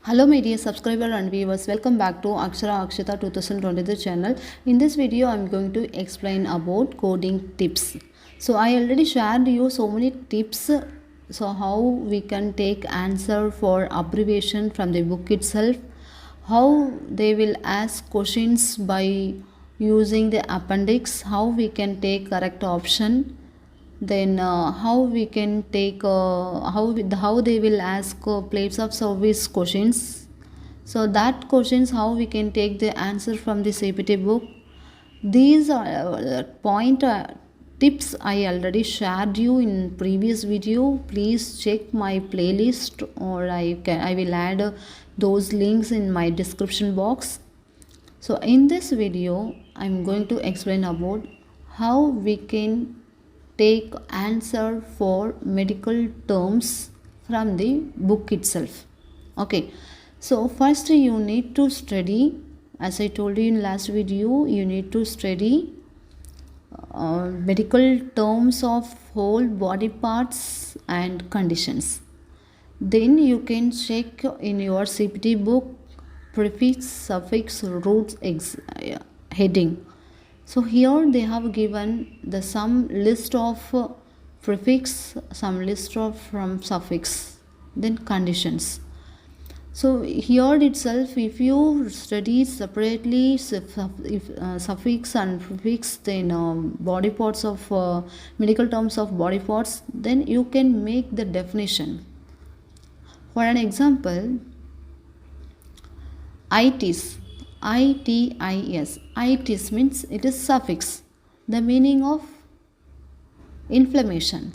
Hello my dear subscriber and viewers, welcome back to Akshara Akshita 2023 channel. In this video, I am going to explain about coding tips. So I already shared you so many tips. So how we can take answer for abbreviation from the book itself, how they will ask questions by using the appendix, how we can take correct option, then how we can take how they will ask plates of service questions, so that questions how we can take the answer from the CPT book. These are point tips I already shared you in previous video. Please check my playlist, or I will add those links in my description box. So in this video I'm going to explain about how we can take answer for medical terms from the book itself. Okay, so first you need to study, as I told you in last video, you need to study medical terms of whole body parts and conditions. Then you can check in your CPT book prefix, suffix, roots, heading. So here they have given the some list of prefix, some list of from suffix, then conditions. So here itself, if you study separately suffix and prefix, then body parts of medical terms of body parts, then you can make the definition. For an example, itis. ITIS. Itis means it is suffix. The meaning of inflammation.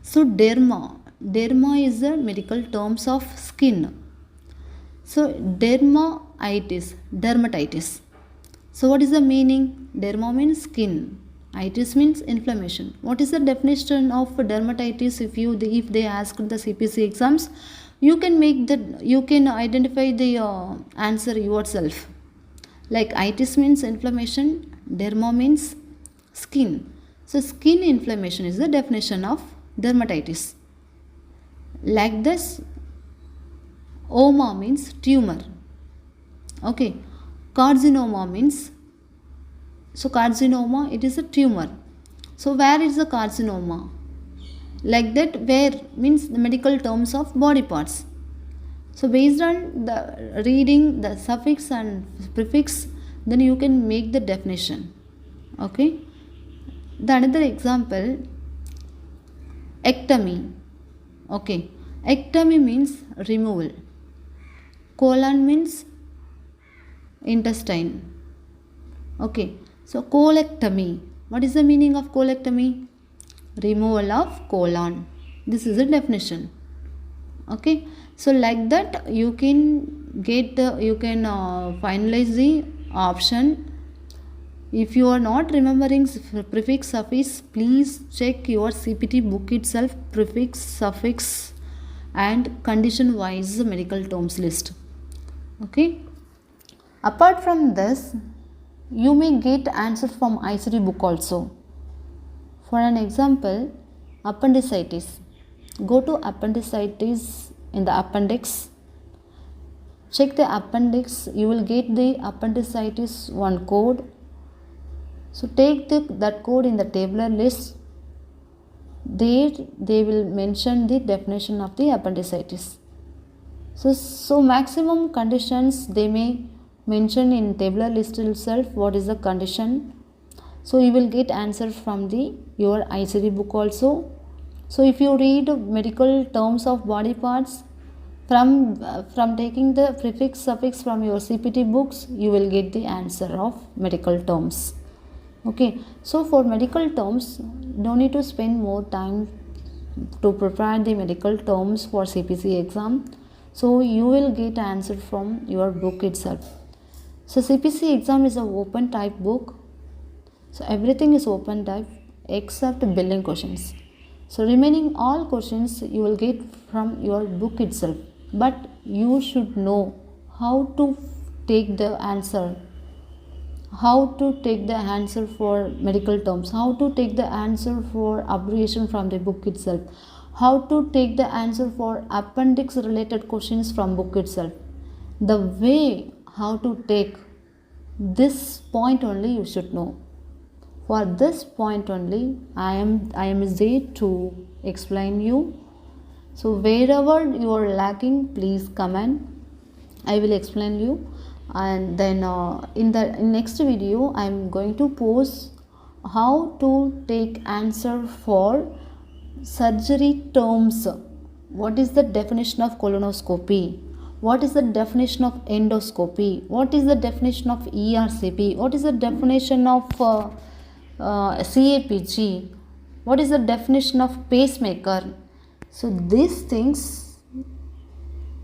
So derma. Derma is the medical terms of skin. So dermatitis. Dermatitis. So what is the meaning? Derma means skin. Itis means inflammation. What is the definition of dermatitis? If they ask the CPC exams, you can identify the answer yourself. Like itis means inflammation, derma means skin. So skin inflammation is the definition of dermatitis. Like this, oma means tumor. Okay, carcinoma means, so carcinoma, it is a tumor. So where is the carcinoma? Like that, where means the medical terms of body parts. So based on the reading the suffix and prefix, then you can make the definition. Okay. The another example, ectomy. Okay. Ectomy means removal. Colon means intestine. Okay. So colectomy. What is the meaning of colectomy? Removal of colon. This is a definition. Okay, so like that you can finalize the option. If you are not remembering prefix, suffix, please check your CPT book itself, prefix, suffix and condition wise medical terms list. Okay, apart from this, you may get answer from ICT book also. For an example, appendicitis. Go to appendicitis in the appendix. Check the appendix. You will get the appendicitis one code. So take that code in the tabular list. There they will mention the definition of the appendicitis. So maximum conditions they may mention in tabular list itself. What is the condition? So you will get answer from your ICD book also. So if you read medical terms of body parts from taking the prefix, suffix from your CPT books, you will get the answer of medical terms. Okay. So for medical terms, no need to spend more time to prepare the medical terms for CPC exam. So you will get answer from your book itself. So CPC exam is an open type book. So everything is open type except billing questions. So remaining all questions you will get from your book itself. But you should know how to take the answer. How to take the answer for medical terms. How to take the answer for abbreviation from the book itself. how to take the answer for appendix related questions from book itself. The way how to take this point only you should know. For this point only I am there to explain you. So wherever you are lacking, please comment. I will explain you. And then in next video I am going to post how to take answer for surgery terms. What is the definition of colonoscopy? What is the definition of endoscopy? What is the definition of ERCP? What is the definition of CAPG? What is the definition of pacemaker? So these things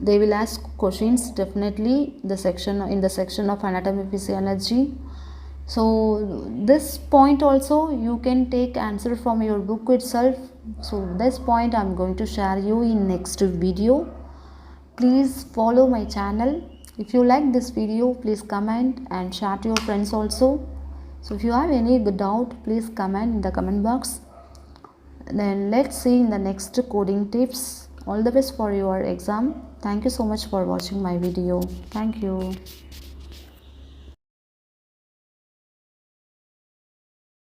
they will ask questions definitely in the section of anatomy physiology. So this point also you can take answer from your book itself. So this point I am going to share you in next video. Please follow my channel. If you like this video, please comment and share to your friends also. So if you have any doubt, please comment in the comment box. Then let's see in the next coding tips. All the best for your exam. Thank you so much for watching my video. Thank you.